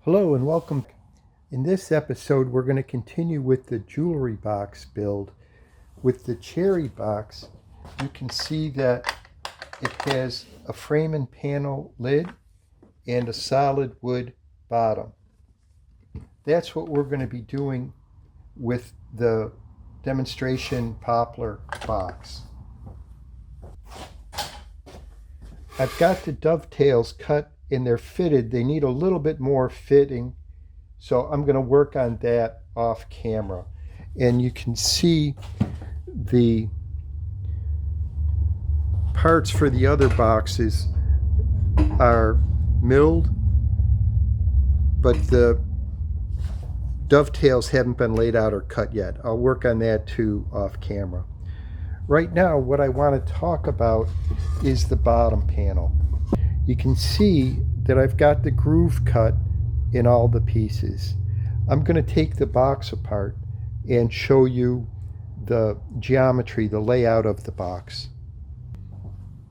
Hello and welcome. In this episode, we're going to continue with the jewelry box build. With the cherry box, you can see that it has a frame and panel lid and a solid wood bottom. That's what we're going to be doing with the demonstration poplar box. I've got the dovetails cut and they're fitted. They need a little bit more fitting, so I'm going to work on that off camera. And you can see the parts for the other boxes are milled, but the dovetails haven't been laid out or cut yet. I'll work on that too off camera. Right now, what I want to talk about is the bottom panel. You can see that I've got the groove cut in all the pieces. I'm going to take the box apart and show you the geometry, the layout of the box.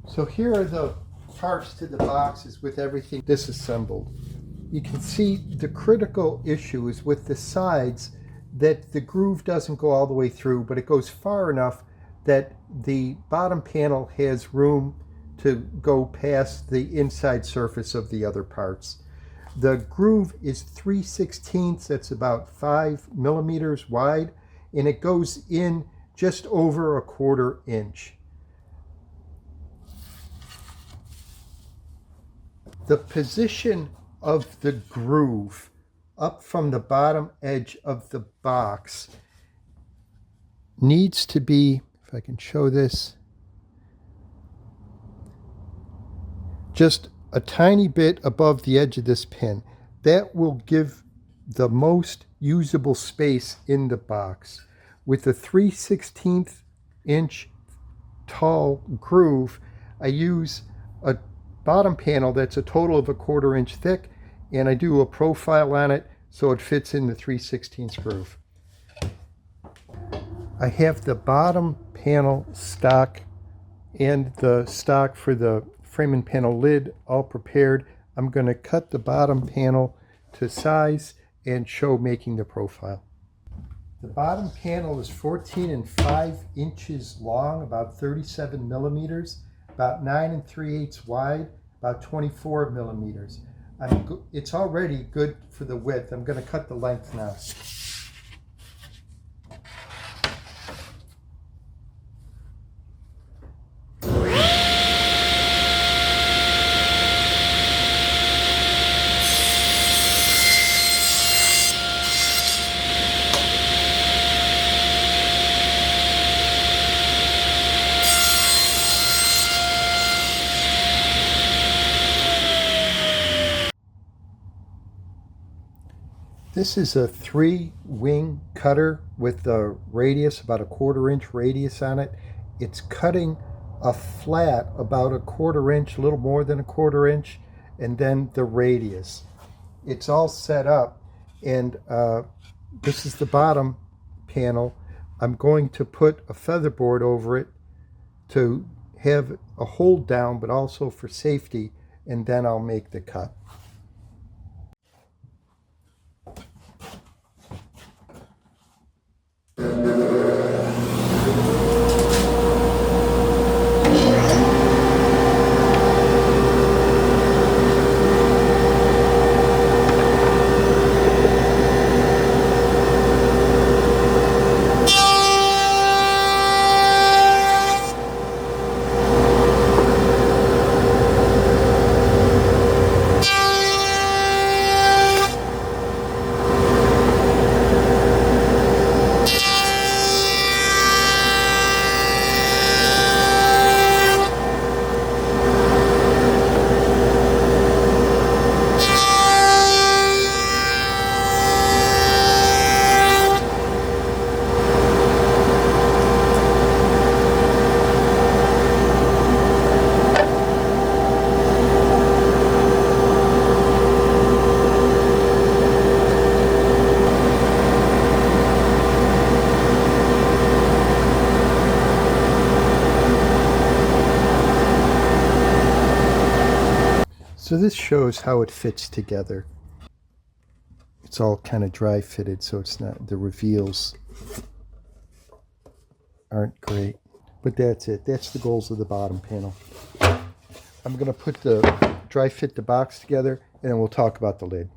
So here are the parts to the boxes with everything disassembled. You can see the critical issue is with the sides that the groove doesn't go all the way through, but it goes far enough that the bottom panel has room to go past the inside surface of the other parts. The groove is 3/16, that's about 5 millimeters wide, and it goes in just over a 1/4 inch. The position of the groove up from the bottom edge of the box needs to be, if I can show this, just a tiny bit above the edge of this pin. That will give the most usable space in the box. With the 3/16 inch tall groove, I use a bottom panel that's a total of a 1/4 inch thick, and I do a profile on it so it fits in the 3/16 groove. I have the bottom panel stock and the stock for the frame and panel lid all prepared. I'm going to cut the bottom panel to size and show making the profile. The bottom panel is 14 5 inches long, about 37 millimeters, about 9 3/8 wide, about 24 millimeters. It's already good for the width. I'm going to cut the length now. This is a 3-wing cutter with a radius, about a 1/4 inch radius on it. It's cutting a flat about a 1/4 inch, a little more than a 1/4 inch, and then the radius. It's all set up, and this is the bottom panel. I'm going to put a feather board over it to have a hold down, but also for safety, and then I'll make the cut. So this shows how it fits together. It's all kind of dry fitted, so it's not, the reveals aren't great. But that's it. That's the goals of the bottom panel. I'm going to put the dry fit the box together, and then we'll talk about the lid.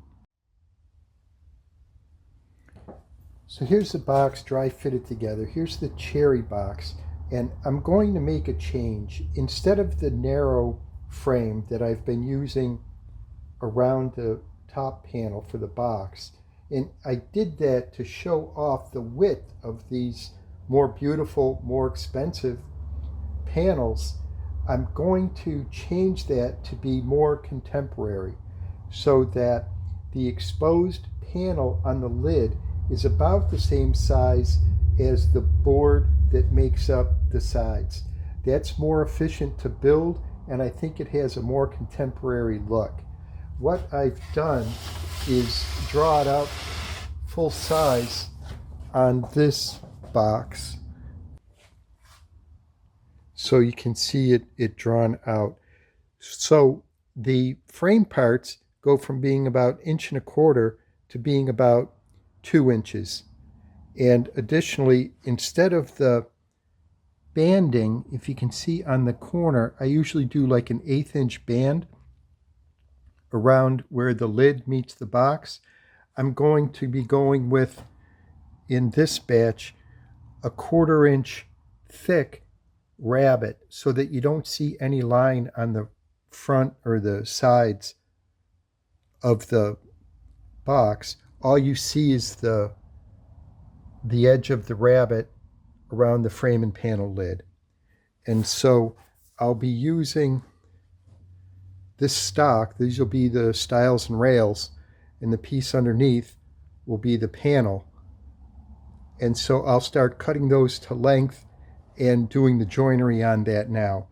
So here's the box dry fitted together. Here's the cherry box, and I'm going to make a change. Instead of the narrow frame that I've been using around the top panel for the box, and I did that to show off the width of these more beautiful, more expensive panels, I'm going to change that to be more contemporary, so that the exposed panel on the lid is about the same size as the board that makes up the sides. That's more efficient to build, and I think it has a more contemporary look. What I've done is draw it out full size on this box, so you can see it drawn out. So the frame parts go from being about 1.25 inches to being about 2 inches. And additionally, instead of the banding, if you can see on the corner, I usually do like an 1/8 inch band around where the lid meets the box. I'm going to be going with, in this batch, a 1/4 inch thick rabbet, so that you don't see any line on the front or the sides of the box. All you see is the edge of the rabbet around the frame and panel lid. And so I'll be using this stock. These will be the stiles and rails, and the piece underneath will be the panel. And so I'll start cutting those to length and doing the joinery on that now.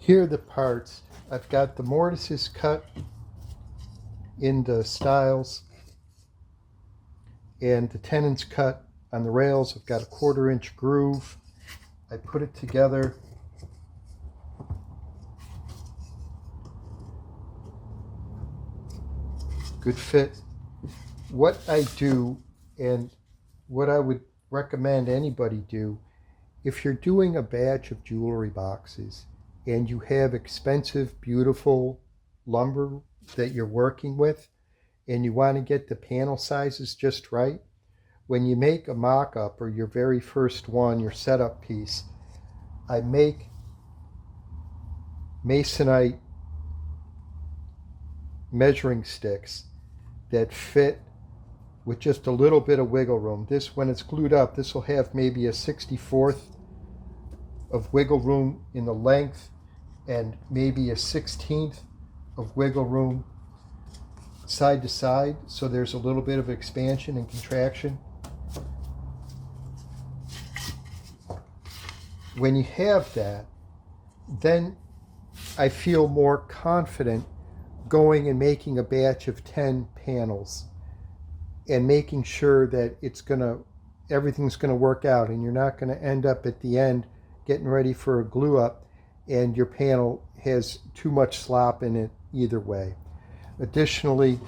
Here are the parts. I've got the mortises cut in the stiles and the tenons cut on the rails. I've got a 1/4 inch groove. I put it together. Good fit. What I do, and what I would recommend anybody do, if you're doing a batch of jewelry boxes and you have expensive, beautiful lumber that you're working with, and you want to get the panel sizes just right, when you make a mock-up or your very first one, your setup piece, I make masonite measuring sticks that fit with just a little bit of wiggle room. This, when it's glued up, this will have maybe a 64th of wiggle room in the length and maybe a 16th of wiggle room side to side, so there's a little bit of expansion and contraction. When you have that, then I feel more confident going and making a batch of 10 panels and making sure that everything's gonna work out, and you're not gonna end up at the end getting ready for a glue up and your panel has too much slop in it either way. Additionally,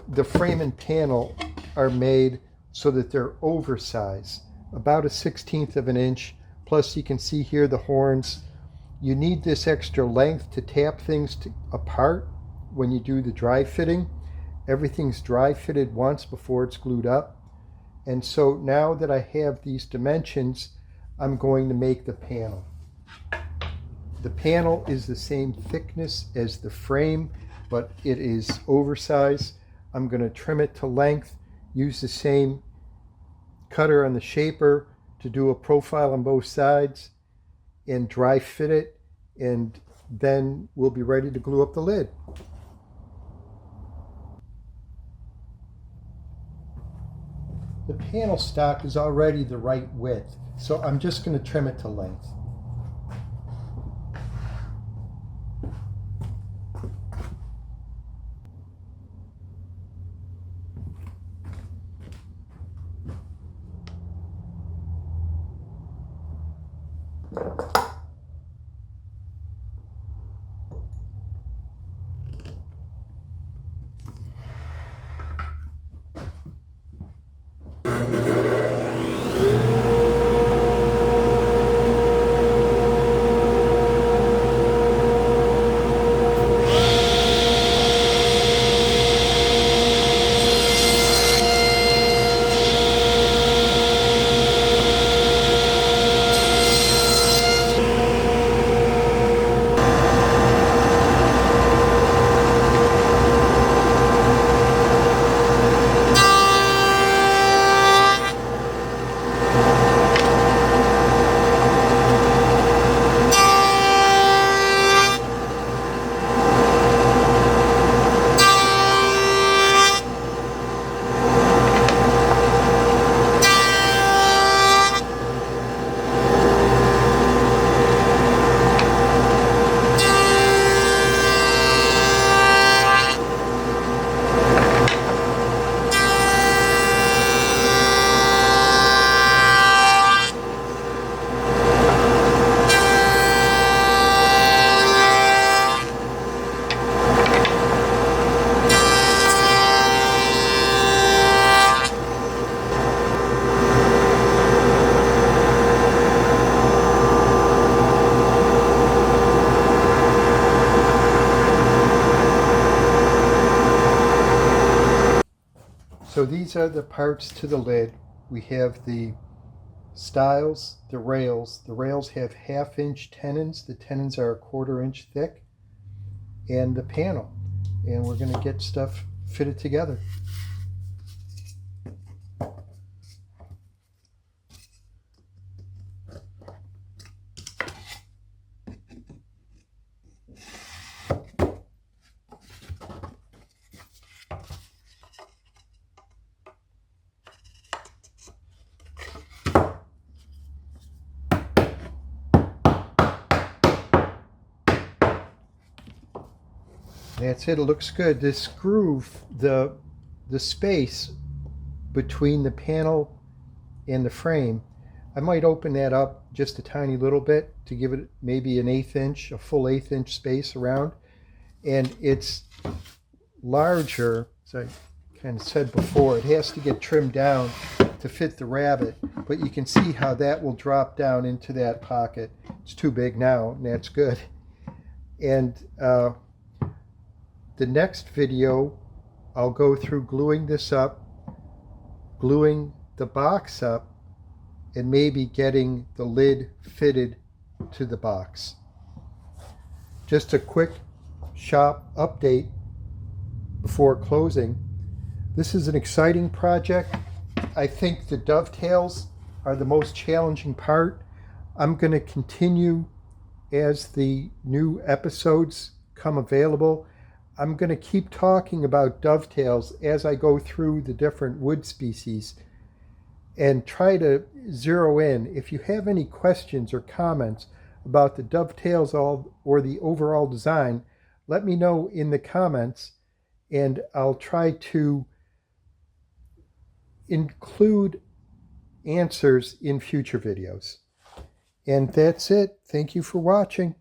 the frame and panel are made so that they're oversized, about a 1/16 of an inch. Plus you can see here the horns. You need this extra length to tap things apart when you do the dry fitting. Everything's dry fitted once before it's glued up. And so now that I have these dimensions, I'm going to make the panel. The panel is the same thickness as the frame, but it is oversized. I'm going to trim it to length, use the same cutter on the shaper to do a profile on both sides, and dry fit it, and then we'll be ready to glue up the lid. The panel stock is already the right width, so I'm just going to trim it to length. So these are the parts to the lid. We have the stiles, the rails. The rails have 1/2 inch tenons. The tenons are a 1/4 inch thick. And the panel. And we're going to get stuff fitted together. That's it. It looks good. This groove, the space between the panel and the frame, I might open that up just a tiny little bit to give it maybe an 1/8 inch, a full 1/8 inch space around. And it's larger, as I kind of said before, it has to get trimmed down to fit the rabbit, but you can see how that will drop down into that pocket. It's too big now, and that's good. And the next video, I'll go through gluing this up, gluing the box up, and maybe getting the lid fitted to the box. Just a quick shop update before closing. This is an exciting project. I think the dovetails are the most challenging part. I'm going to continue as the new episodes come available. I'm going to keep talking about dovetails as I go through the different wood species and try to zero in. If you have any questions or comments about the dovetails or the overall design, let me know in the comments, and I'll try to include answers in future videos. And that's it. Thank you for watching.